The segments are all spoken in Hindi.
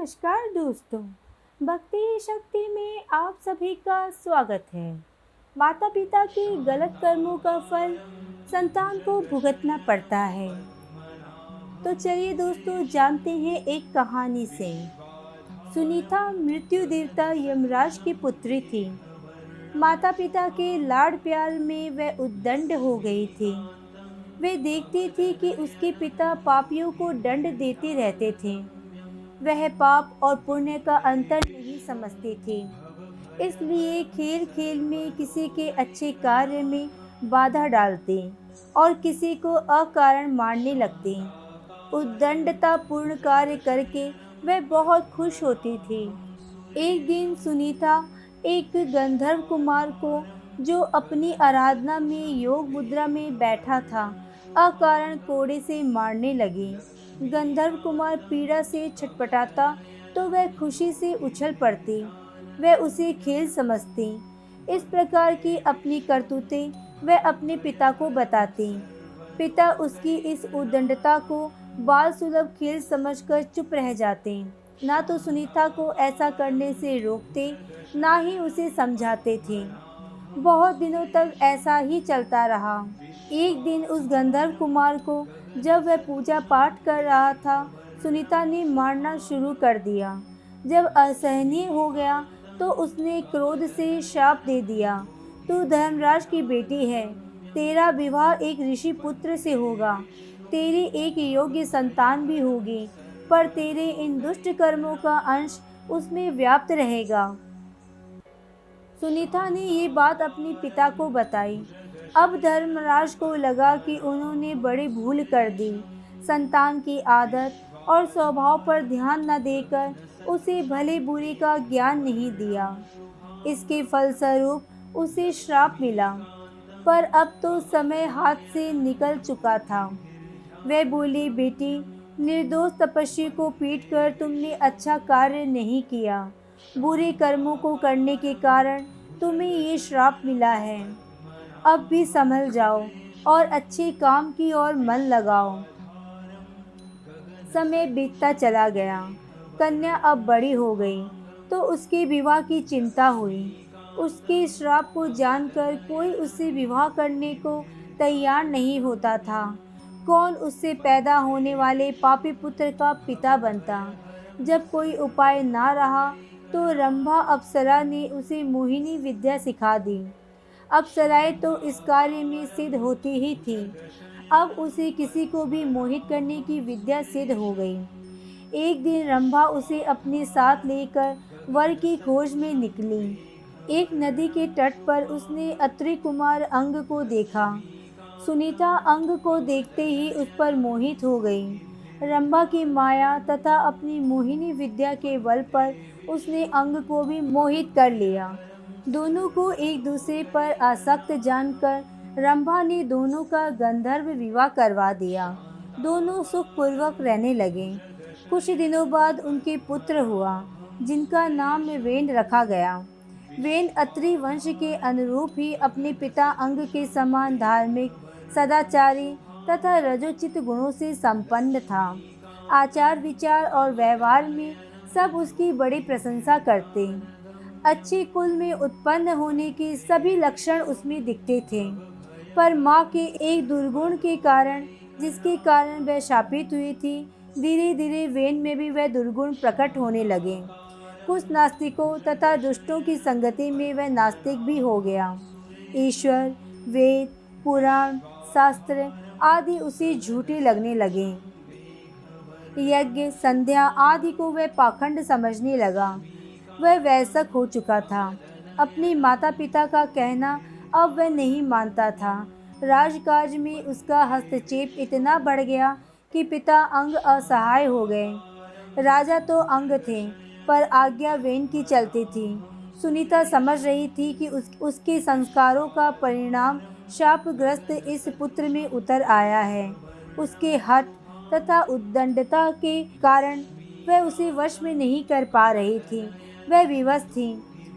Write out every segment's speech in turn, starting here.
नमस्कार दोस्तों, भक्ति शक्ति में आप सभी का स्वागत है। माता पिता के गलत कर्मों का फल संतान को भुगतना पड़ता है। तो चलिए दोस्तों जानते हैं एक कहानी से। सुनीता मृत्यु देवता यमराज की पुत्री थी। माता पिता के लाड़ प्यार में वह उद्दंड हो गई थी। वे देखती थी कि उसके पिता पापियों को दंड देते रहते थे। वह पाप और पुण्य का अंतर नहीं समझती थी, इसलिए खेल खेल में किसी के अच्छे कार्य में बाधा डालती और किसी को अकारण मारने लगती। उद्दंडता पूर्ण कार्य करके वह बहुत खुश होती थी। एक दिन सुनीता एक गंधर्व कुमार को, जो अपनी आराधना में योग मुद्रा में बैठा था, अकारण कोड़े से मारने लगी। गंधर्व कुमार पीड़ा से छटपटाता तो वह खुशी से उछल पड़ती। वह उसे खेल समझती। इस प्रकार की अपनी करतूतें वह अपने पिता को बताती। पिता उसकी इस उद्दंडता को बाल सुलभ खेल समझकर चुप रह जाते। ना तो सुनीता को ऐसा करने से रोकते, ना ही उसे समझाते थे। बहुत दिनों तक ऐसा ही चलता रहा। एक दिन उस गंधर्व कुमार को, जब वह पूजा पाठ कर रहा था, सुनीता ने मारना शुरू कर दिया। जब असहनीय हो गया तो उसने क्रोध से श्राप दे दिया, तू धर्मराज की बेटी है, तेरा विवाह एक ऋषि पुत्र से होगा, तेरी एक योग्य संतान भी होगी, पर तेरे इन दुष्ट कर्मों का अंश उसमें व्याप्त रहेगा। सुनीता ने ये बात अपने पिता को बताई। अब धर्मराज को लगा कि उन्होंने बड़ी भूल कर दी। संतान की आदत और स्वभाव पर ध्यान न देकर उसे भले बुरे का ज्ञान नहीं दिया। इसके फलस्वरूप उसे श्राप मिला। पर अब तो समय हाथ से निकल चुका था। वह बोली, बेटी, निर्दोष तपस्वी को पीटकर तुमने अच्छा कार्य नहीं किया। बुरे कर्मों को करने के कारण तुम्हें ये श्राप मिला है। अब भी संभल जाओ और अच्छे काम की ओर मन लगाओ। समय बीतता चला गया। कन्या अब बड़ी हो गई तो उसके विवाह की चिंता हुई। उसके श्राप को जानकर कोई उससे विवाह करने को तैयार नहीं होता था। कौन उससे पैदा होने वाले पापी पुत्र का पिता बनता। जब कोई उपाय ना रहा तो रंभा अप्सरा ने उसे मोहिनी विद्या सिखा दी। अप्सराएं तो इस कार्य में सिद्ध होती ही थी। अब उसे किसी को भी मोहित करने की विद्या सिद्ध हो गई। एक दिन रंभा उसे अपने साथ लेकर वर की खोज में निकली। एक नदी के तट पर उसने अत्रि कुमार अंग को देखा। सुनीता अंग को देखते ही उस पर मोहित हो गई। रंभा की माया तथा अपनी मोहिनी विद्या के बल पर उसने अंग को भी मोहित कर लिया। दोनों को एक दूसरे पर आसक्त जानकर रंभा ने दोनों का गंधर्व विवाह करवा दिया। दोनों सुखपूर्वक रहने लगे। कुछ दिनों बाद उनके पुत्र हुआ, जिनका नाम वेन रखा गया। वेन अत्रि वंश के अनुरूप ही अपने पिता अंग के समान धार्मिक, सदाचारी तथा रजोचित गुणों से संपन्न था। आचार विचार और व्यवहार में सब उसकी बड़ी प्रशंसा करते। अच्छे कुल में उत्पन्न होने के सभी लक्षण उसमें दिखते थे। पर माँ के एक दुर्गुण के कारण, जिसके कारण वह शापित हुई थी, धीरे धीरे वेन में भी वह दुर्गुण प्रकट होने लगे। कुछ नास्तिकों तथा दुष्टों की संगति में वह नास्तिक भी हो गया। ईश्वर, वेद, पुराण, शास्त्र आदि उसे झूठे लगने लगे। यज्ञ, संध्या आदि को वह पाखंड समझने लगा। वह वयस्क हो चुका था। अपने माता पिता का कहना अब वह नहीं मानता था। राजकाज में उसका हस्तक्षेप इतना बढ़ गया कि पिता अंग असहाय हो गए। राजा तो अंग थे, पर आज्ञा वेन की चलती थी। सुनीता समझ रही थी कि उसके संस्कारों का परिणाम शापग्रस्त इस पुत्र में उतर आया है। उसके हठ तथा उद्दंडता के कारण वह उसे वश में नहीं कर पा रही थी। वह विवश थी।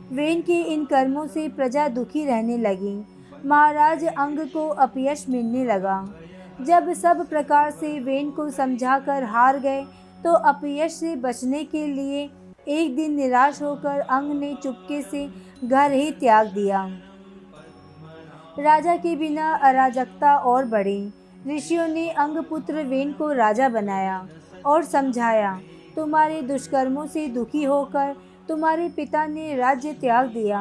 वेन के इन कर्मों से प्रजा दुखी रहने लगी। महाराज अंग को अपयश मिलने लगा। जब सब प्रकार से वेन को समझाकर हार गए तो अपयश से बचने के लिए एक दिन निराश होकर अंग ने चुपके से घर ही त्याग दिया। राजा के बिना अराजकता और बढ़ी। ऋषियों ने अंगपुत्र वेन को राजा बनाया और समझाया, तुम्हारे दुष्कर्मों से दुखी होकर तुम्हारे पिता ने राज्य त्याग दिया।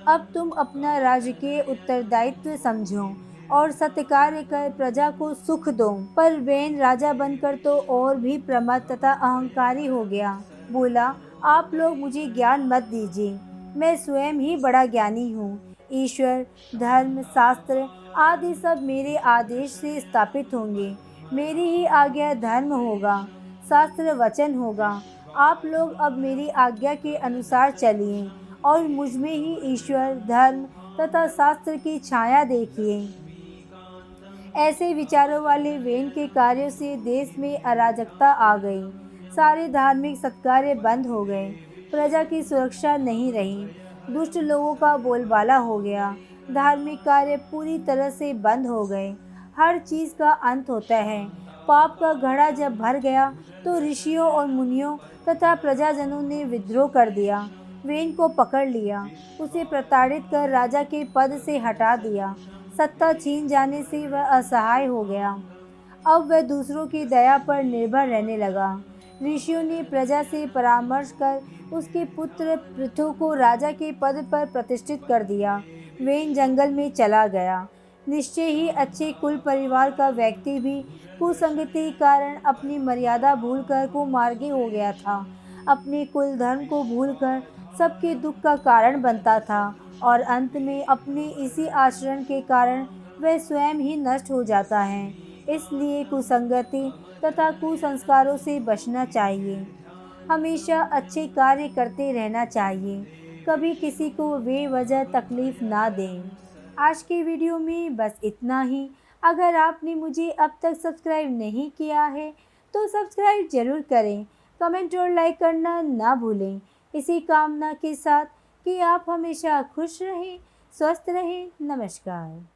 अब तुम अपना राजकीय उत्तरदायित्व समझो और सत्कार्य कर प्रजा को सुख दो। पर वेन राजा बनकर तो और भी प्रमत्त तथा अहंकारी हो गया। बोला, आप लोग मुझे ज्ञान मत दीजिए, मैं स्वयं ही बड़ा ज्ञानी हूँ। ईश्वर, धर्म, शास्त्र आदि सब मेरे आदेश से स्थापित होंगे। मेरी ही आज्ञा धर्म होगा, शास्त्र वचन होगा। आप लोग अब मेरी आज्ञा के अनुसार चलिए और मुझ में ही ईश्वर, धर्म तथा शास्त्र की छाया देखिए। ऐसे विचारों वाले वेन के कार्यों से देश में अराजकता आ गई। सारे धार्मिक सत्कार्य बंद हो गए। प्रजा की सुरक्षा नहीं रही। दुष्ट लोगों का बोलबाला हो गया। धार्मिक कार्य पूरी तरह से बंद हो गए। हर चीज़ का अंत होता है। पाप का घड़ा जब भर गया तो ऋषियों और मुनियों तथा प्रजाजनों ने विद्रोह कर दिया। वेन को पकड़ लिया, उसे प्रताड़ित कर राजा के पद से हटा दिया। सत्ता छीन जाने से वह असहाय हो गया। अब वह दूसरों की दया पर निर्भर रहने लगा। ऋषियों ने प्रजा से परामर्श कर उसके पुत्र पृथु को राजा के पद पर प्रतिष्ठित कर दिया। वेन जंगल में चला गया। निश्चय ही अच्छे कुल परिवार का व्यक्ति भी कुसंगति के कारण अपनी मर्यादा भूलकर कुमार्गी हो गया था। अपने कुल धर्म को भूलकर सबके दुख का कारण बनता था और अंत में अपने इसी आचरण के कारण वह स्वयं ही नष्ट हो जाता है। इसलिए कुसंगति तथा कुसंस्कारों से बचना चाहिए। हमेशा अच्छे कार्य करते रहना चाहिए। कभी किसी को बेवजह तकलीफ ना दें। आज के वीडियो में बस इतना ही। अगर आपने मुझे अब तक सब्सक्राइब नहीं किया है तो सब्सक्राइब जरूर करें। कमेंट और लाइक करना ना भूलें। इसी कामना के साथ कि आप हमेशा खुश रहें, स्वस्थ रहें। नमस्कार।